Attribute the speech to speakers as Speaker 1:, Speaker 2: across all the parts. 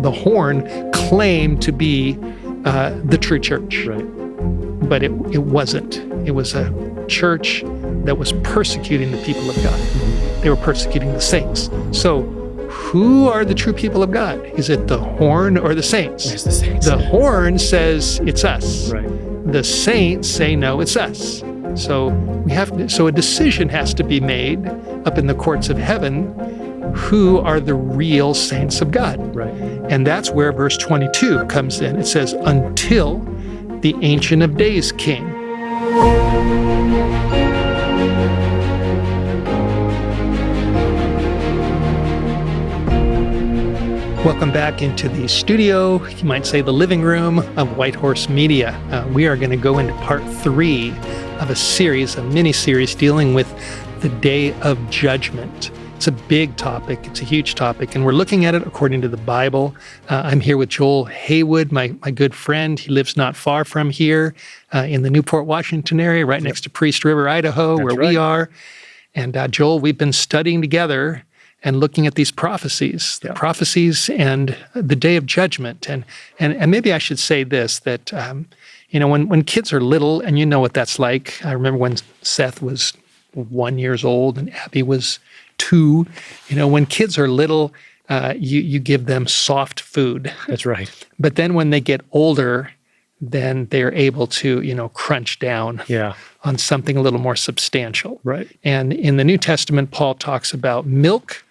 Speaker 1: the horn claimed to be the true church.
Speaker 2: Right.
Speaker 1: But it wasn't. It was a church that was persecuting the people of God. They were persecuting the saints. So who are the true people of God? Is it the horn or the saints?
Speaker 2: It's the saints.
Speaker 1: The horn says it's us.
Speaker 2: Right.
Speaker 1: The saints say no, it's us. So a decision has to be made up in the courts of heaven. Who are the real saints of God?
Speaker 2: Right.
Speaker 1: And that's where verse 22 comes in. It says, until the Ancient of Days came. Welcome back into the studio, you might say the living room of White Horse Media. We are going to go into part 3 of a mini-series dealing with the Day of Judgment. It's a big topic, it's a huge topic, and we're looking at it according to the Bible. I'm here with Joel Haywood, my good friend. He lives not far from here in the Newport, Washington area, right next to Priest River, Idaho,
Speaker 2: That's
Speaker 1: where
Speaker 2: right.
Speaker 1: we are. And Joel, we've been studying together and looking at these prophecies, the prophecies and the Day of Judgment. And maybe I should say this, that when kids are little, and you know what that's like. I remember when Seth was 1 year old and Abby was 2. When kids are little, you give them soft food.
Speaker 2: That's right.
Speaker 1: But then when they get older, then they're able to, crunch down on something a little more substantial.
Speaker 2: Right.
Speaker 1: And in the New Testament, Paul talks about milk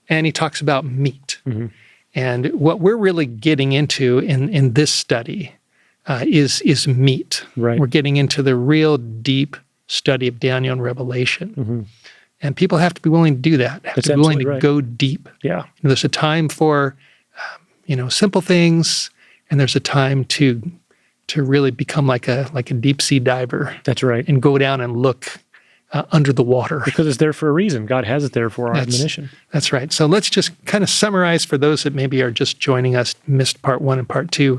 Speaker 1: and he talks about meat. Mm-hmm. And what we're really getting into in this study is meat.
Speaker 2: Right.
Speaker 1: We're getting into the real deep study of Daniel and Revelation. Mm-hmm. And people have to be willing to do that, have to be willing to go deep.
Speaker 2: Yeah.
Speaker 1: There's a time for, simple things, and there's a time to really become like a deep sea diver.
Speaker 2: That's right.
Speaker 1: And go down and look under the water.
Speaker 2: Because it's there for a reason. God has it there for our admonition.
Speaker 1: That's right. So let's just kind of summarize for those that maybe are just joining us, missed part 1 and part 2.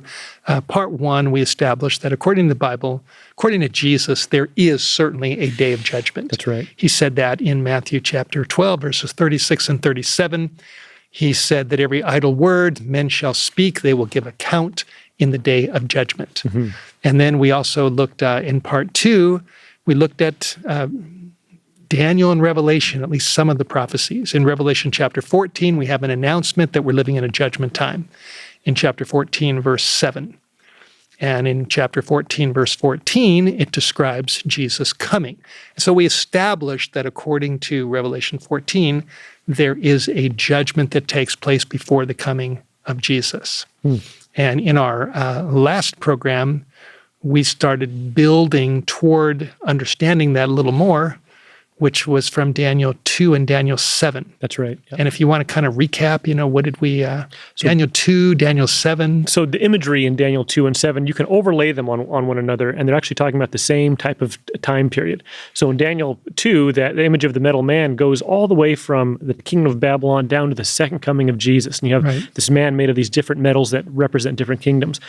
Speaker 1: Part 1, we established that according to the Bible, according to Jesus, there is certainly a day of judgment.
Speaker 2: That's right.
Speaker 1: He said that in Matthew chapter 12, verses 36 and 37. He said that every idle word men shall speak, they will give account in the day of judgment. Mm-hmm. And then we also looked in part 2, we looked at Daniel and Revelation, at least some of the prophecies. In Revelation chapter 14, we have an announcement that we're living in a judgment time. In chapter 14, verse 7. And in chapter 14, verse 14, it describes Jesus coming. So we established that according to Revelation 14, there is a judgment that takes place before the coming of Jesus. And in our last program, we started building toward understanding that a little more, which was from Daniel 2 and Daniel 7.
Speaker 2: That's right. Yep.
Speaker 1: And if you want to kind of recap, what did we, Daniel 2, Daniel 7?
Speaker 2: So the imagery in Daniel 2 and 7, you can overlay them on one another, and they're actually talking about the same type of time period. So in Daniel 2, the image of the metal man goes all the way from the kingdom of Babylon down to the second coming of Jesus. And you have this man made of these different metals that represent different kingdoms.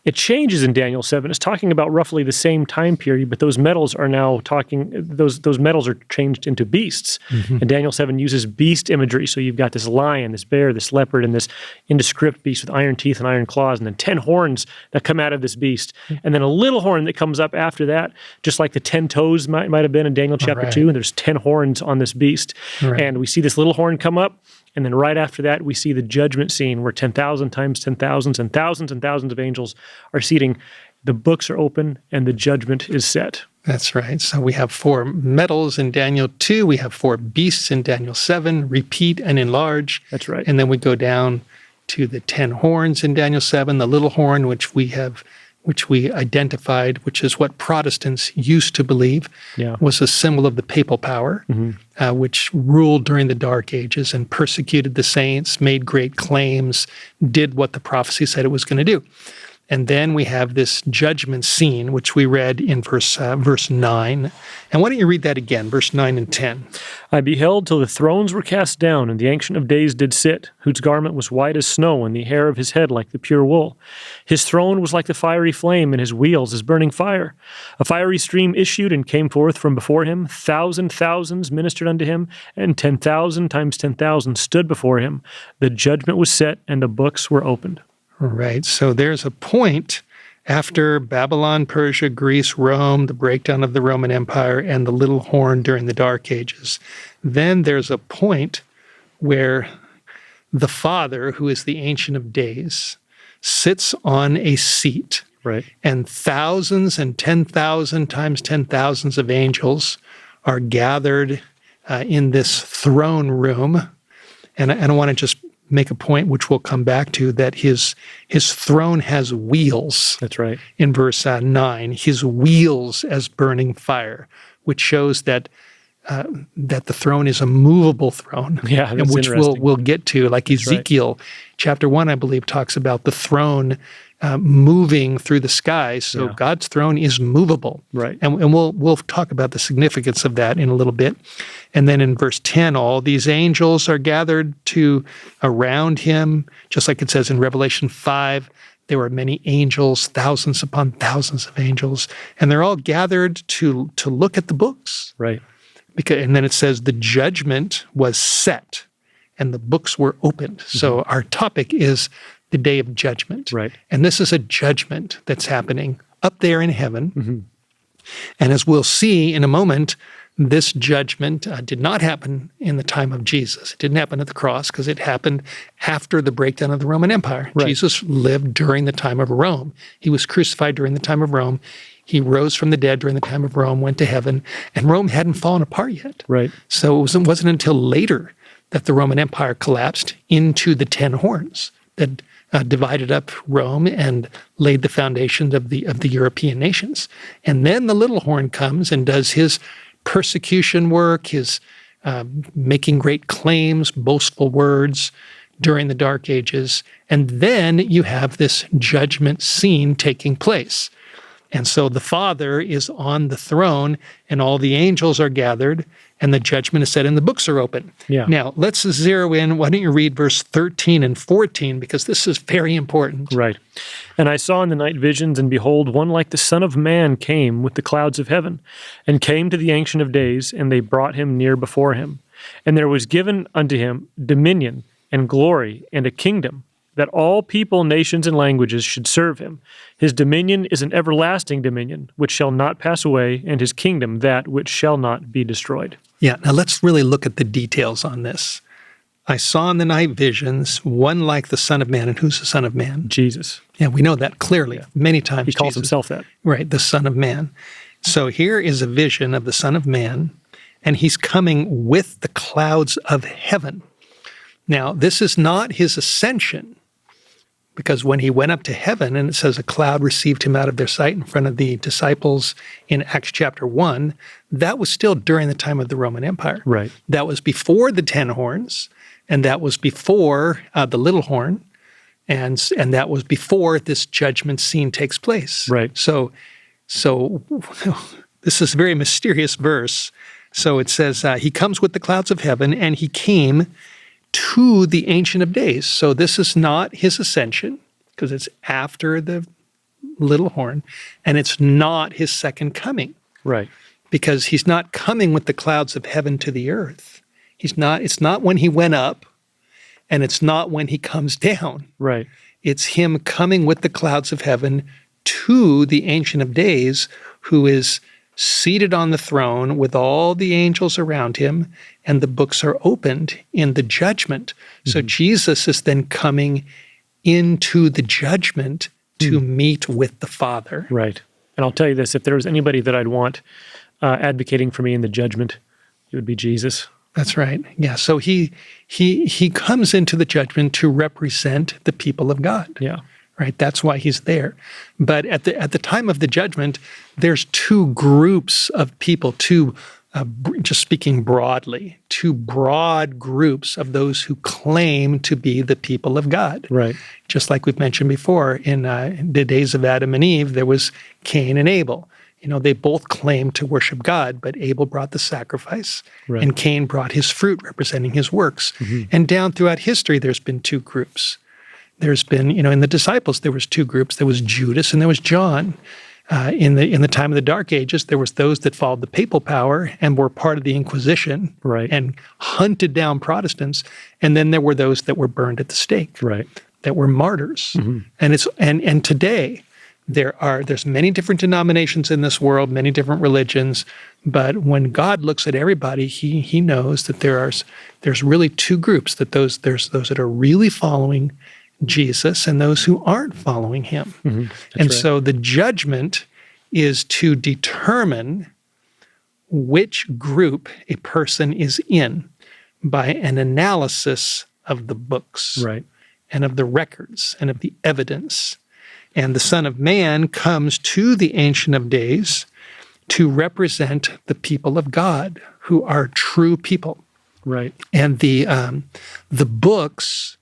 Speaker 2: It changes in Daniel 7. It's talking about roughly the same time period, but those metals are now those metals are changed into beasts. Mm-hmm. And Daniel 7 uses beast imagery. So you've got this lion, this bear, this leopard, and this indescript beast with iron teeth and iron claws, and then 10 horns that come out of this beast. And then a little horn that comes up after that, just like the 10 toes might have been in Daniel chapter 2, and there's 10 horns on this beast. Right. And we see this little horn come up, and then right after that, we see the judgment scene where 10,000 times 10,000s and thousands of angels are seating. The books are open, and the judgment is set.
Speaker 1: That's right. So we have 4 metals in Daniel 2. We have 4 beasts in Daniel 7, repeat and enlarge.
Speaker 2: That's right.
Speaker 1: And then we go down to the 10 horns in Daniel 7, the little horn, which we identified, which is what Protestants used to believe was a symbol of the papal power, which ruled during the Dark Ages and persecuted the saints, made great claims, did what the prophecy said it was going to do. And then we have this judgment scene, which we read in verse 9. And why don't you read that again, verse 9 and 10?
Speaker 2: I beheld till the thrones were cast down, and the Ancient of Days did sit, whose garment was white as snow, and the hair of his head like the pure wool. His throne was like the fiery flame, and his wheels as burning fire. A fiery stream issued and came forth from before him. Thousands ministered unto him, and 10,000 times 10,000 stood before him. The judgment was set, and the books were opened.
Speaker 1: Right. So there's a point after Babylon, Persia, Greece, Rome, the breakdown of the Roman Empire, and the little horn during the Dark Ages. Then there's a point where the Father, who is the Ancient of Days, sits on a seat.
Speaker 2: Right.
Speaker 1: And thousands and 10,000 times 10,000s of angels are gathered in this throne room. And I want to just make a point, which we'll come back to, that his throne has wheels.
Speaker 2: That's right.
Speaker 1: In verse 9, his wheels as burning fire, which shows that the throne is a movable throne,
Speaker 2: Yeah, that's
Speaker 1: and which
Speaker 2: interesting.
Speaker 1: we'll get to. Like Ezekiel, chapter 1, I believe, talks about the throne moving through the skies. So
Speaker 2: Yeah.
Speaker 1: God's throne is movable.
Speaker 2: Right.
Speaker 1: And we'll talk about the significance of that in a little bit. And then in verse 10, all these angels are gathered to around him, just like it says in Revelation 5. There were many angels, thousands upon thousands of angels, and they're all gathered to look at the books.
Speaker 2: Right.
Speaker 1: And then it says the judgment was set and the books were opened. So our topic is the day of judgment.
Speaker 2: Right.
Speaker 1: And this is a judgment that's happening up there in heaven. And as we'll see in a moment, this judgment did not happen in the time of Jesus. It didn't happen at the cross because it happened after the breakdown of the Roman Empire.
Speaker 2: Right.
Speaker 1: Jesus lived during the time of Rome. He was crucified during the time of Rome. He rose from the dead during the time of Rome, went to heaven, and Rome hadn't fallen apart yet.
Speaker 2: Right.
Speaker 1: So it wasn't until later that the Roman Empire collapsed into the 10 horns that divided up Rome and laid the foundations of the European nations. And then the little horn comes and does his persecution work, his making great claims, boastful words during the Dark Ages. And then you have this judgment scene taking place. And so the Father is on the throne, and all the angels are gathered, and the judgment is set, and the books are open.
Speaker 2: Yeah.
Speaker 1: Now, let's zero in. Why don't you read verse 13 and 14, because this is very important.
Speaker 2: Right. And I saw in the night visions, and behold, one like the Son of Man came with the clouds of heaven, and came to the Ancient of Days, and they brought him near before him. And there was given unto him dominion and glory and a kingdom, that all people, nations, and languages should serve him. His dominion is an everlasting dominion, which shall not pass away, and his kingdom that which shall not be destroyed.
Speaker 1: Yeah, now let's really look at the details on this. I saw in the night visions one like the Son of Man. And who's the Son of Man?
Speaker 2: Jesus.
Speaker 1: Yeah, we know that clearly many times.
Speaker 2: He calls
Speaker 1: Jesus-
Speaker 2: himself that.
Speaker 1: Right, the Son of Man. So here is a vision of the Son of Man, and he's coming with the clouds of heaven. Now, this is not his ascension, because when he went up to heaven, and it says a cloud received him out of their sight in front of the disciples in Acts chapter 1, that was still during the time of the Roman Empire.
Speaker 2: Right.
Speaker 1: That was before the 10 horns, and that was before the little horn, and that was before this judgment scene takes place.
Speaker 2: Right.
Speaker 1: So this is a very mysterious verse. So it says, he comes with the clouds of heaven, and he came to the Ancient of Days. So this is not his ascension, because it's after the little horn, and it's not his second coming,
Speaker 2: Right.
Speaker 1: because he's not coming with the clouds of heaven to the earth. It's not when he went up, and it's not when he comes down.
Speaker 2: Right.
Speaker 1: It's him coming with the clouds of heaven to the Ancient of Days, who is seated on the throne with all the angels around him, and the books are opened in the judgment. So Jesus is then coming into the judgment to meet with the Father.
Speaker 2: Right. And I'll tell you this, if there was anybody that I'd want advocating for me in the judgment, it would be Jesus.
Speaker 1: That's right. Yeah. So he comes into the judgment to represent the people of God.
Speaker 2: Yeah.
Speaker 1: Right. That's why he's there. But at the time of the judgment, there's two groups of people, two just speaking broadly, two broad groups of those who claim to be the people of God.
Speaker 2: Right.
Speaker 1: Just like we've mentioned before, in the days of Adam and Eve, there was Cain and Abel. They both claimed to worship God, but Abel brought the sacrifice,
Speaker 2: Right.
Speaker 1: and Cain brought his fruit representing his works. And down throughout history, there's been two groups. There's been, in the disciples, there was two groups. There was Judas and there was John. In the time of the Dark Ages, there was those that followed the papal power and were part of the Inquisition,
Speaker 2: Right.
Speaker 1: and hunted down Protestants. And then there were those that were burned at the stake,
Speaker 2: Right.
Speaker 1: that were martyrs. And today there's many different denominations in this world, many different religions. But when God looks at everybody, He knows that there's really two groups. That there's those that are really following Jesus and those who aren't following him. And
Speaker 2: right.
Speaker 1: so the judgment is to determine which group a person is in by an analysis of the books,
Speaker 2: Right.
Speaker 1: and of the records and of the evidence. And the Son of Man comes to the Ancient of Days to represent the people of God, who are true people.
Speaker 2: Right.
Speaker 1: And the books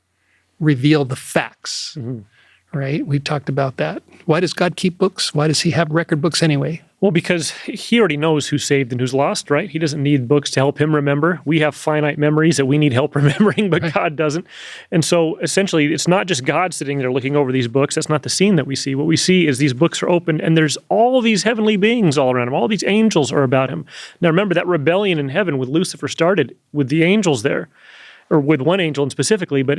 Speaker 1: reveal the facts, right? We talked about that. Why does God keep books? Why does he have record books anyway?
Speaker 2: Well, because he already knows who's saved and who's lost, right? He doesn't need books to help him remember. We have finite memories that we need help remembering, but God doesn't. And so essentially, it's not just God sitting there looking over these books. That's not the scene that we see. What we see is these books are open, and there's all these heavenly beings all around him. All these angels are about him. Now, remember, that rebellion in heaven with Lucifer started with the angels there, or with one angel specifically, but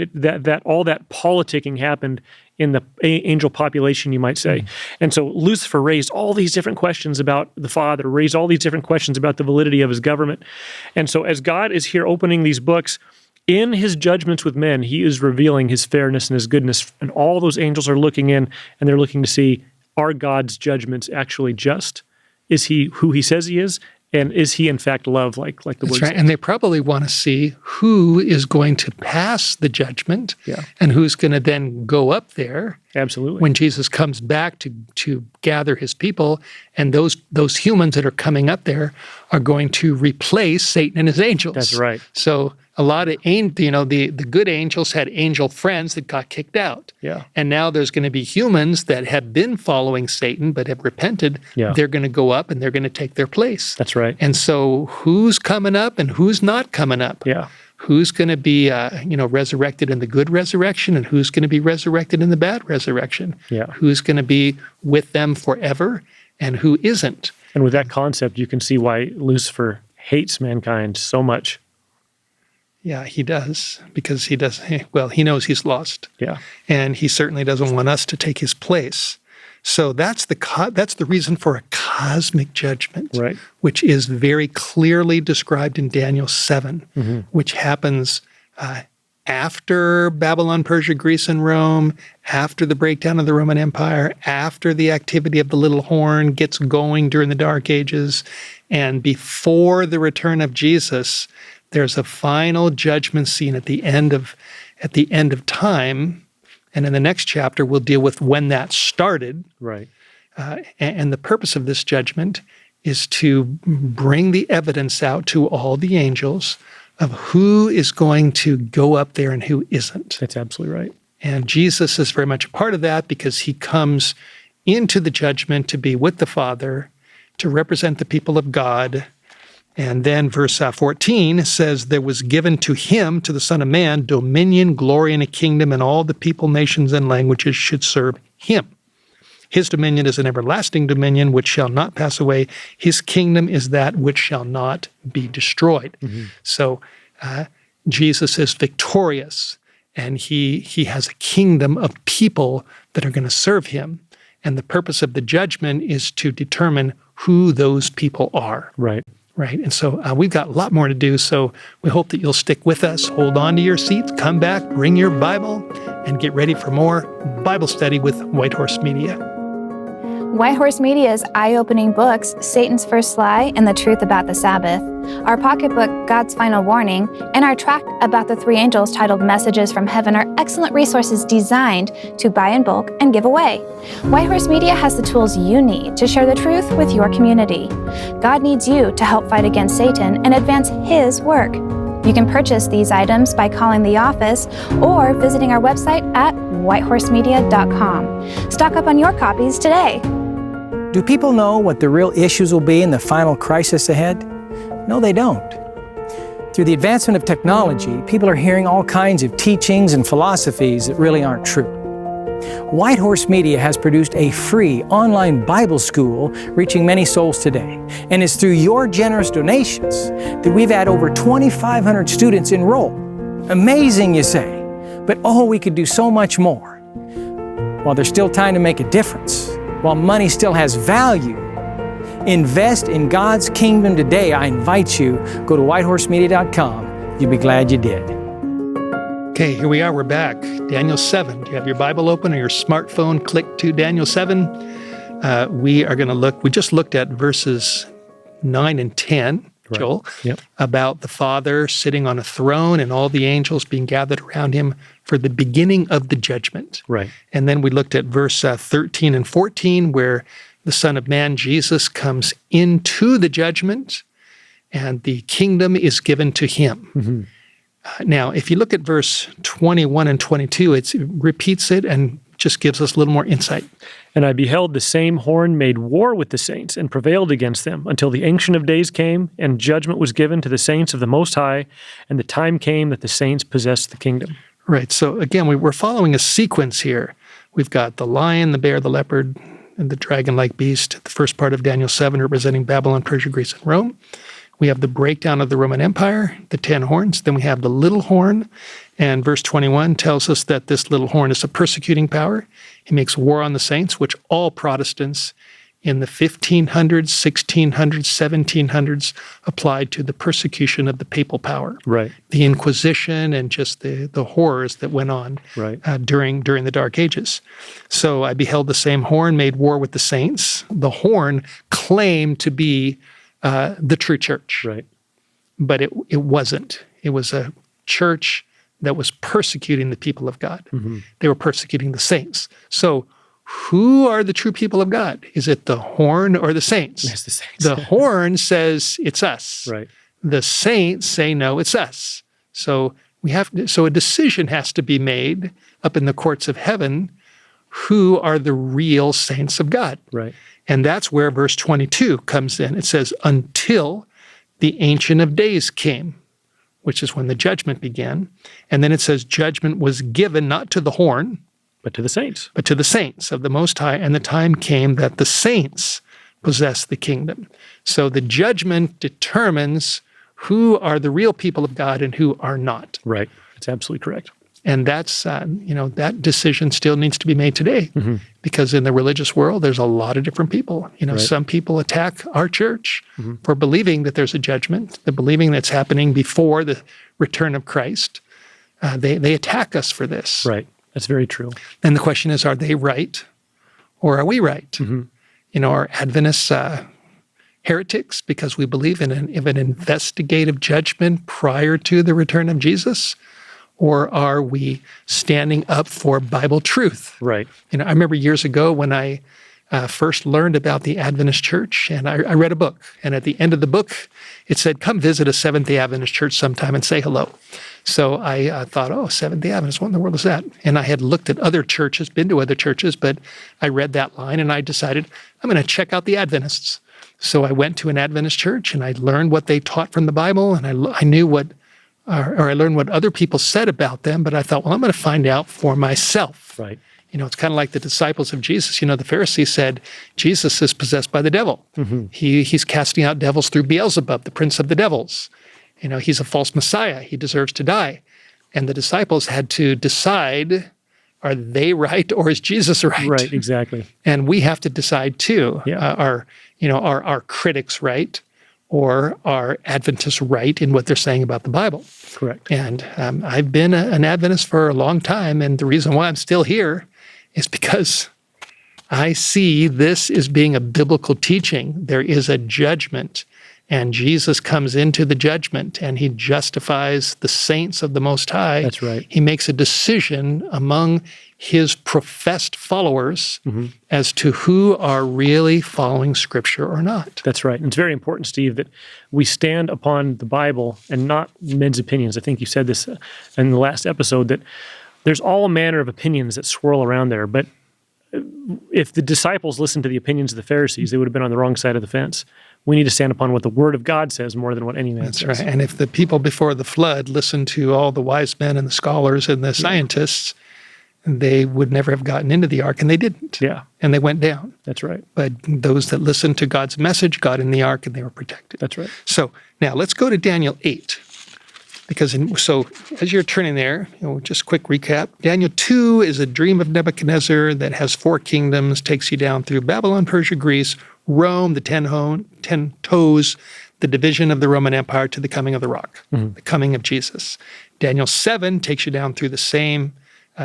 Speaker 2: all that politicking happened in the angel population, you might say. And so Lucifer raised all these different questions about the Father, raised all these different questions about the validity of his government. And so as God is here opening these books, in his judgments with men, he is revealing his fairness and his goodness. And all those angels are looking in, and they're looking to see, are God's judgments actually just? Is he who he says he is? And is he, in fact, love, like the
Speaker 1: That's
Speaker 2: word
Speaker 1: right.
Speaker 2: says?
Speaker 1: And they probably want to see who is going to pass the judgment, and who's going to then go up there.
Speaker 2: Absolutely.
Speaker 1: When Jesus comes back to gather his people, and those humans that are coming up there are going to replace Satan and his angels.
Speaker 2: That's right.
Speaker 1: So a lot of the good angels had angel friends that got kicked out.
Speaker 2: Yeah.
Speaker 1: And now there's going to be humans that have been following Satan but have repented.
Speaker 2: Yeah.
Speaker 1: They're going to go up and they're going to take their place.
Speaker 2: That's right.
Speaker 1: And so who's coming up and who's not coming up?
Speaker 2: Yeah.
Speaker 1: Who's going to be resurrected in the good resurrection, and who's going to be resurrected in the bad resurrection?
Speaker 2: Yeah.
Speaker 1: Who's going to be with them forever, and who isn't?
Speaker 2: And with that concept, you can see why Lucifer hates mankind so much.
Speaker 1: Yeah, he does, because he knows he's lost.
Speaker 2: Yeah.
Speaker 1: And he certainly doesn't want us to take his place. So that's the reason for a cosmic judgment,
Speaker 2: Right.
Speaker 1: which is very clearly described in Daniel 7, which happens after Babylon, Persia, Greece, and Rome, after the breakdown of the Roman Empire, after the activity of the little horn gets going during the Dark Ages, and before the return of Jesus. There's a final judgment scene at the end of time. And in the next chapter, we'll deal with when that started.
Speaker 2: Right.
Speaker 1: And the purpose of this judgment is to bring the evidence out to all the angels of who is going to go up there and who isn't.
Speaker 2: That's absolutely right.
Speaker 1: And Jesus is very much a part of that, because he comes into the judgment to be with the Father, to represent the people of God. And then verse 14 says, there was given to him, to the Son of Man, dominion, glory, and a kingdom, and all the people, nations, and languages should serve him. His dominion is an everlasting dominion which shall not pass away. His kingdom is that which shall not be destroyed. So Jesus is victorious, and he has a kingdom of people that are going to serve him. And the purpose of the judgment is to determine who those people are.
Speaker 2: Right.
Speaker 1: Right. And so we've got a lot more to do. So we hope that you'll stick with us. Hold on to your seats, come back, bring your Bible, and get ready for more Bible study with White Horse Media.
Speaker 3: Whitehorse Media's eye-opening books, Satan's First Lie and the Truth About the Sabbath, our pocketbook, God's Final Warning, and our tract about the three angels titled Messages from Heaven are excellent resources designed to buy in bulk and give away. Whitehorse Media has the tools you need to share the truth with your community. God needs you to help fight against Satan and advance His work. You can purchase these items by calling the office or visiting our website at whitehorsemedia.com. Stock up on your copies today.
Speaker 4: Do people know what the real issues will be in the final crisis ahead? No, they don't. Through the advancement of technology, people are hearing all kinds of teachings and philosophies that really aren't true. Whitehorse Media has produced a free online Bible school reaching many souls today. And it's through your generous donations that we've had over 2,500 students enroll. Amazing, you say, but oh, we could do so much more. While there's still time to make a difference, while money still has value, invest in God's kingdom today. I invite you, go to whitehorsemedia.com. You'll be glad you did.
Speaker 1: Okay, here we are. We're back. Daniel 7. Do you have your Bible open or your smartphone? Click to Daniel 7. We are going to look, we just looked at verses 9 and 10, right. Joel, yep. About the Father sitting on a throne and all the angels being gathered around him for the beginning of the judgment.
Speaker 2: Right.
Speaker 1: And then we looked at verse 13 and 14, where the Son of Man, Jesus, comes into the judgment and the kingdom is given to him. Mm-hmm. Now, if you look at verse 21 and 22, it repeats it and just gives us a little more insight.
Speaker 2: And I beheld the same horn made war with the saints and prevailed against them until the Ancient of Days came and judgment was given to the saints of the Most High, and the time came that the saints possessed the kingdom.
Speaker 1: Right. So again, we're following a sequence here. We've got the lion, the bear, the leopard, and the dragon-like beast, the first part of Daniel 7 representing Babylon, Persia, Greece, and Rome. We have the breakdown of the Roman Empire, the 10 horns. Then we have the little horn. And verse 21 tells us that this little horn is a persecuting power. He makes war on the saints, which all Protestants in the 1500s, 1600s, 1700s applied to the persecution of the papal power.
Speaker 2: Right.
Speaker 1: The Inquisition and just the horrors that went on
Speaker 2: right.
Speaker 1: During the Dark Ages. So I beheld the same horn made war with the saints. The horn claimed to be the true church.
Speaker 2: Right.
Speaker 1: But it wasn't. It was a church that was persecuting the people of God. Mm-hmm. They were persecuting the saints. So who are the true people of God? Is it the horn or the saints?
Speaker 2: It's the saints.
Speaker 1: The horn says it's us.
Speaker 2: Right.
Speaker 1: The saints say no, it's us. So a decision has to be made up in the courts of heaven. Who are the real saints of God?
Speaker 2: Right.
Speaker 1: And that's where verse 22 comes in. It says, until the Ancient of Days came, which is when the judgment began. And then it says, judgment was given not to the horn,
Speaker 2: but to the saints.
Speaker 1: But to the saints of the Most High. And the time came that the saints possess the kingdom. So the judgment determines who are the real people of God and who are not.
Speaker 2: Right. That's absolutely correct.
Speaker 1: And that's, that decision still needs to be made today, mm-hmm. because in the religious world, there's a lot of different people. Right. Some people attack our church mm-hmm. for believing that there's a judgment, the believing that's happening before the return of Christ. They attack us for this.
Speaker 2: Right. That's very true.
Speaker 1: And the question is, are they right or are we right? Mm-hmm. Are Adventists heretics because we believe in an investigative judgment prior to the return of Jesus? Or are we standing up for Bible truth?
Speaker 2: Right.
Speaker 1: I remember years ago when I first learned about the Adventist church, and I read a book. And at the end of the book, it said, come visit a Seventh-day Adventist church sometime and say hello. So I thought, Seventh-day Adventist, what in the world is that? And I had looked at other churches, been to other churches, but I read that line and I decided, I'm going to check out the Adventists. So I went to an Adventist church and I learned what they taught from the Bible, and I knew I learned what other people said about them, but I thought, well, I'm going to find out for myself.
Speaker 2: Right.
Speaker 1: It's kind of like the disciples of Jesus. The Pharisees said, Jesus is possessed by the devil. Mm-hmm. He's casting out devils through Beelzebub, the prince of the devils. He's a false Messiah. He deserves to die. And the disciples had to decide, are they right or is Jesus right?
Speaker 2: Right, exactly.
Speaker 1: And we have to decide too.
Speaker 2: Yeah.
Speaker 1: Are our critics right? Or are Adventists right in what they're saying about the Bible?
Speaker 2: Correct.
Speaker 1: And I've been an Adventist for a long time, and the reason why I'm still here is because I see this as being a biblical teaching. There is a judgment, and Jesus comes into the judgment, and he justifies the saints of the Most High.
Speaker 2: That's right.
Speaker 1: He makes a decision among his professed followers as to who are really following Scripture or not.
Speaker 2: That's right. And it's very important, Steve, that we stand upon the Bible and not men's opinions. I think you said this in the last episode, that there's all manner of opinions that swirl around there, but if the disciples listened to the opinions of the Pharisees, they would have been on the wrong side of the fence. We need to stand upon what the Word of God says more than what any man says.
Speaker 1: That's right. And if the people before the flood listened to all the wise men and the scholars and the scientists, they would never have gotten into the ark, and they didn't.
Speaker 2: Yeah.
Speaker 1: And they went down.
Speaker 2: That's right.
Speaker 1: But those that listened to God's message got in the ark, and they were protected.
Speaker 2: That's right.
Speaker 1: So now let's go to Daniel 8. So as you're turning there, just quick recap. Daniel 2 is a dream of Nebuchadnezzar that has 4 kingdoms, takes you down through Babylon, Persia, Greece, Rome, the 10 toes, the division of the Roman Empire to the coming of the rock, the coming of Jesus. Daniel 7 takes you down through the same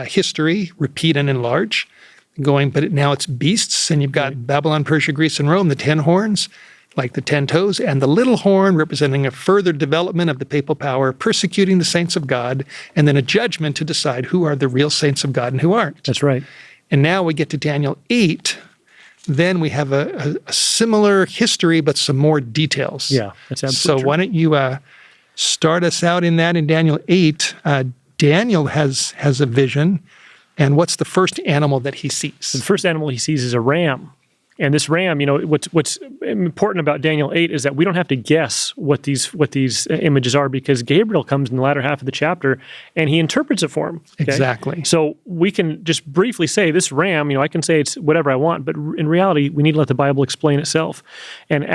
Speaker 1: history, repeat and enlarge, but now it's beasts, and you've got Babylon, Persia, Greece, and Rome, the 10 horns, like the 10 toes, and the little horn representing a further development of the papal power, persecuting the saints of God, and then a judgment to decide who are the real saints of God and who aren't.
Speaker 2: That's right.
Speaker 1: And now we get to Daniel 8. Then we have a similar history, but some more details.
Speaker 2: Yeah, that's absolutely
Speaker 1: So why don't you start us out in that in Daniel 8? Daniel has a vision, and what's the first animal that he sees?
Speaker 2: The first animal he sees is a ram. And this ram, what's important about Daniel 8 is that we don't have to guess what these images are, because Gabriel comes in the latter half of the chapter and he interprets it for him. Okay?
Speaker 1: Exactly.
Speaker 2: So we can just briefly say this ram, I can say it's whatever I want, but in reality, we need to let the Bible explain itself. And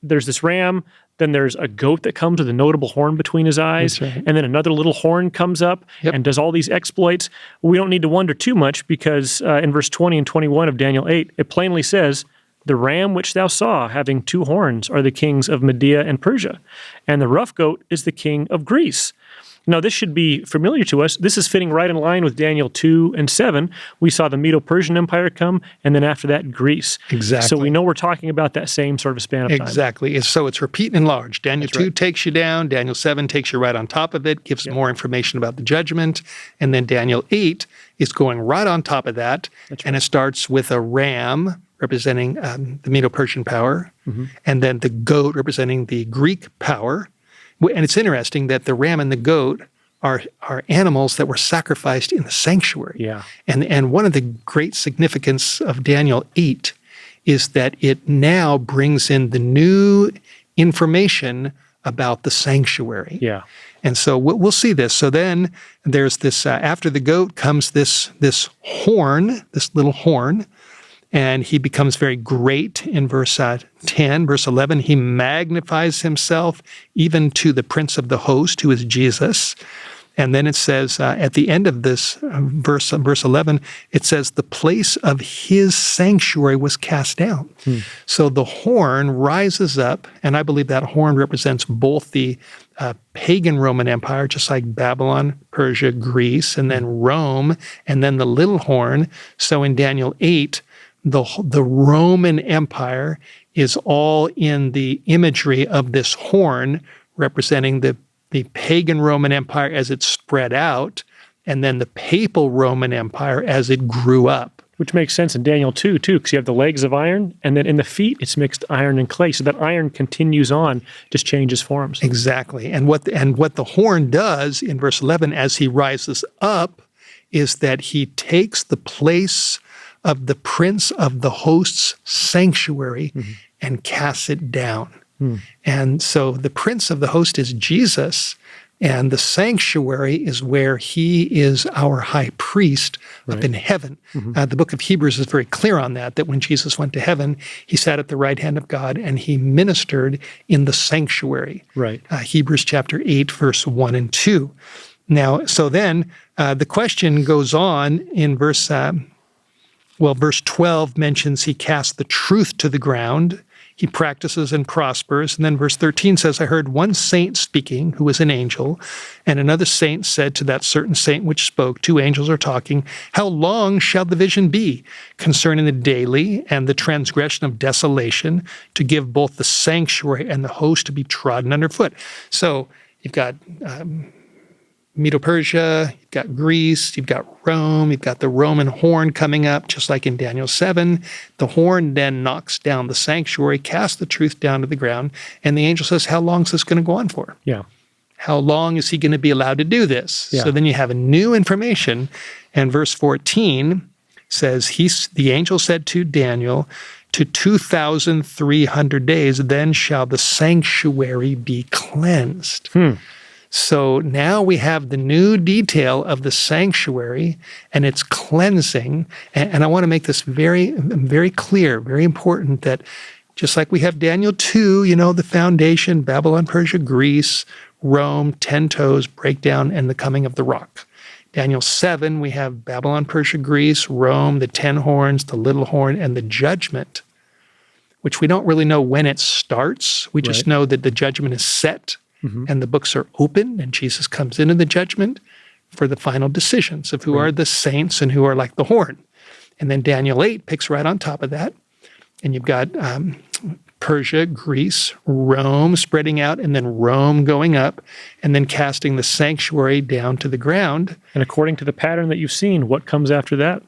Speaker 2: there's this ram, then there's a goat that comes with a notable horn between his eyes,
Speaker 1: That's right.
Speaker 2: and then another little horn comes up and does all these exploits. We don't need to wonder too much, because in verse 20 and 21 of Daniel 8, it plainly says, "The ram which thou saw having 2 horns are the kings of Media and Persia, and the rough goat is the king of Greece." Now, this should be familiar to us. This is fitting right in line with Daniel 2 and 7. We saw the Medo-Persian Empire come, and then after that, Greece.
Speaker 1: Exactly.
Speaker 2: So we know we're talking about that same sort of span of time.
Speaker 1: Exactly. So it's repeat and enlarge. Daniel
Speaker 2: That's
Speaker 1: 2
Speaker 2: right.
Speaker 1: takes you down. Daniel 7 takes you right on top of it, gives more information about the judgment. And then Daniel 8 is going right on top of that.
Speaker 2: That's
Speaker 1: And it starts with a ram representing the Medo-Persian power, and then the goat representing the Greek power. And it's interesting that the ram and the goat are animals that were sacrificed in the sanctuary.
Speaker 2: Yeah.
Speaker 1: And one of the great significance of Daniel 8 is that it now brings in the new information about the sanctuary.
Speaker 2: Yeah.
Speaker 1: And so we'll see this. So then there's this, after the goat comes this horn, this little horn, and he becomes very great in verse 10. Verse 11, he magnifies himself even to the prince of the host, who is Jesus. And then it says at the end of this verse 11, it says, the place of his sanctuary was cast down. So the horn rises up, and I believe that horn represents both the pagan Roman Empire, just like Babylon, Persia, Greece, and then Rome, and then the little horn. So in Daniel 8, the Roman Empire is all in the imagery of this horn representing the pagan Roman Empire as it spread out, and then the papal Roman Empire as it grew up.
Speaker 2: Which makes sense in Daniel 2, too, because you have the legs of iron, and then in the feet, it's mixed iron and clay. So that iron continues on, just changes forms.
Speaker 1: Exactly. And what the horn does in verse 11 as he rises up is that he takes the place of the prince of the host's sanctuary and casts it down. And so the prince of the host is Jesus, and the sanctuary is where he is our high priest up in heaven. The book of Hebrews is very clear on that when Jesus went to heaven, he sat at the right hand of God and he ministered in the sanctuary.
Speaker 2: Right.
Speaker 1: Hebrews chapter 8, verse 1 and 2. Now, so then the question goes on in verse 12 mentions he cast the truth to the ground. he practices and prospers. And then verse 13 says, I heard one saint speaking, who was an angel, and another saint said to that certain saint which spoke, two angels are talking, how long shall the vision be concerning the daily and the transgression of desolation, to give both the sanctuary and the host to be trodden underfoot? So you've got Medo-Persia, you've got Greece, you've got Rome, you've got the Roman horn coming up, just like in Daniel 7. The horn then knocks down the sanctuary, casts the truth down to the ground, and the angel says, how long is this going to go on for?
Speaker 2: Yeah.
Speaker 1: How long is he going to be allowed to do this?
Speaker 2: Yeah.
Speaker 1: So then you have a new information, and verse 14 says, the angel said to Daniel, to 2,300 days, then shall the sanctuary be cleansed. So now we have the new detail of the sanctuary and its cleansing. And I want to make this very, very clear, very important, that just like we have Daniel 2, the foundation, Babylon, Persia, Greece, Rome, 10 toes, breakdown, and the coming of the rock. Daniel 7, we have Babylon, Persia, Greece, Rome, the 10 horns, the little horn, and the judgment, which we don't really know when it starts. We just know that the judgment is set. And the books are open, and Jesus comes into the judgment for the final decisions of who are the saints and who are like the horn. And then Daniel 8 picks right on top of that. And you've got Persia, Greece, Rome spreading out, and then Rome going up, and then casting the sanctuary down to the ground.
Speaker 2: And according to the pattern that you've seen, what comes after that?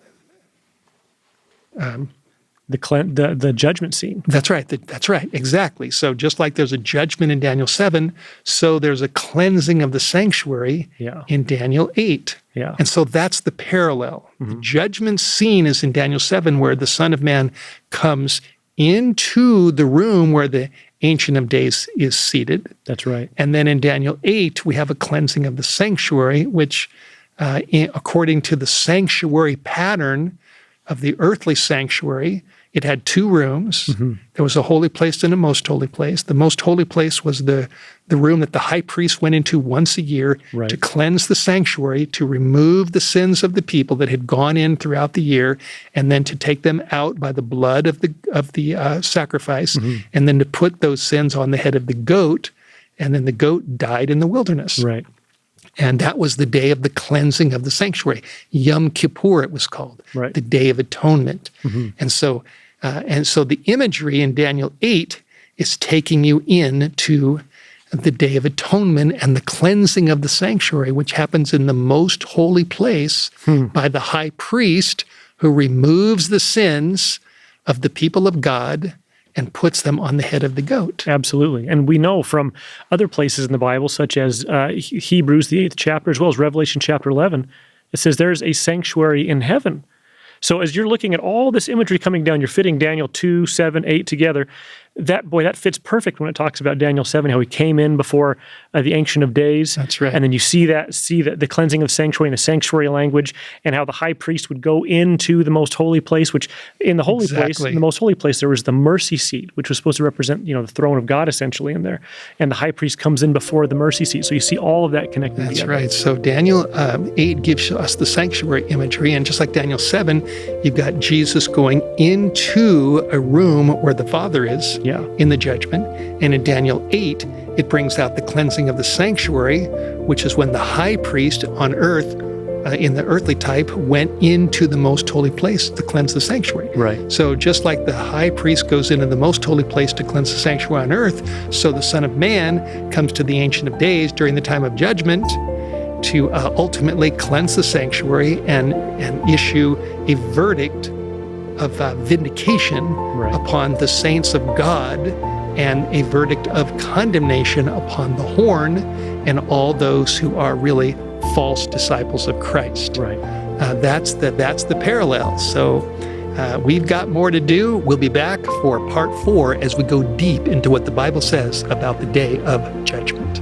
Speaker 2: The judgment scene.
Speaker 1: That's right. That's right. Exactly. So just like there's a judgment in Daniel 7, so there's a cleansing of the sanctuary in Daniel 8.
Speaker 2: Yeah.
Speaker 1: And so that's the parallel. The judgment scene is in Daniel 7, where the Son of Man comes into the room where the Ancient of Days is seated.
Speaker 2: That's right.
Speaker 1: And then in Daniel 8, we have a cleansing of the sanctuary, which according to the sanctuary pattern of the earthly sanctuary, it had two rooms. There was a holy place and a most holy place. The most holy place was the room that the high priest went into once a year to cleanse the sanctuary, to remove the sins of the people that had gone in throughout the year, and then to take them out by the blood of the sacrifice, and then to put those sins on the head of the goat, and then the goat died in the wilderness.
Speaker 2: Right.
Speaker 1: And that was the day of the cleansing of the sanctuary. Yom Kippur, it was called, the Day of Atonement. And so the imagery in Daniel 8 is taking you into the Day of Atonement and the cleansing of the sanctuary, which happens in the most holy place by the high priest, who removes the sins of the people of God and puts them on the head of the goat.
Speaker 2: Absolutely. And we know from other places in the Bible, such as Hebrews, the 8th chapter, as well as Revelation chapter 11, it says there's a sanctuary in heaven. So as you're looking at all this imagery coming down, you're fitting Daniel 2, 7, 8 together. That fits perfect when it talks about Daniel 7, how he came in before the Ancient of Days.
Speaker 1: That's right.
Speaker 2: And then you see the cleansing of sanctuary and the sanctuary language, and how the high priest would go into the most holy place, which in the holy place, in the most holy place, there was the mercy seat, which was supposed to represent, the throne of God essentially in there. And the high priest comes in before the mercy seat. So you see all of that connected together.
Speaker 1: That's right. So Daniel 8 gives us the sanctuary imagery. And just like Daniel 7, you've got Jesus going into a room where the Father is. In the judgment. And in Daniel 8, it brings out the cleansing of the sanctuary, which is when the high priest on earth, in the earthly type, went into the most holy place to cleanse the sanctuary.
Speaker 2: Right.
Speaker 1: So just like the high priest goes into the most holy place to cleanse the sanctuary on earth, so the Son of Man comes to the Ancient of Days during the time of judgment to ultimately cleanse the sanctuary and issue a verdict of vindication upon the saints of God, and a verdict of condemnation upon the horn and all those who are really false disciples of Christ.
Speaker 2: Right.
Speaker 1: That's the parallel. So we've got more to do. We'll be back for part 4 as we go deep into what the Bible says about the day of judgment.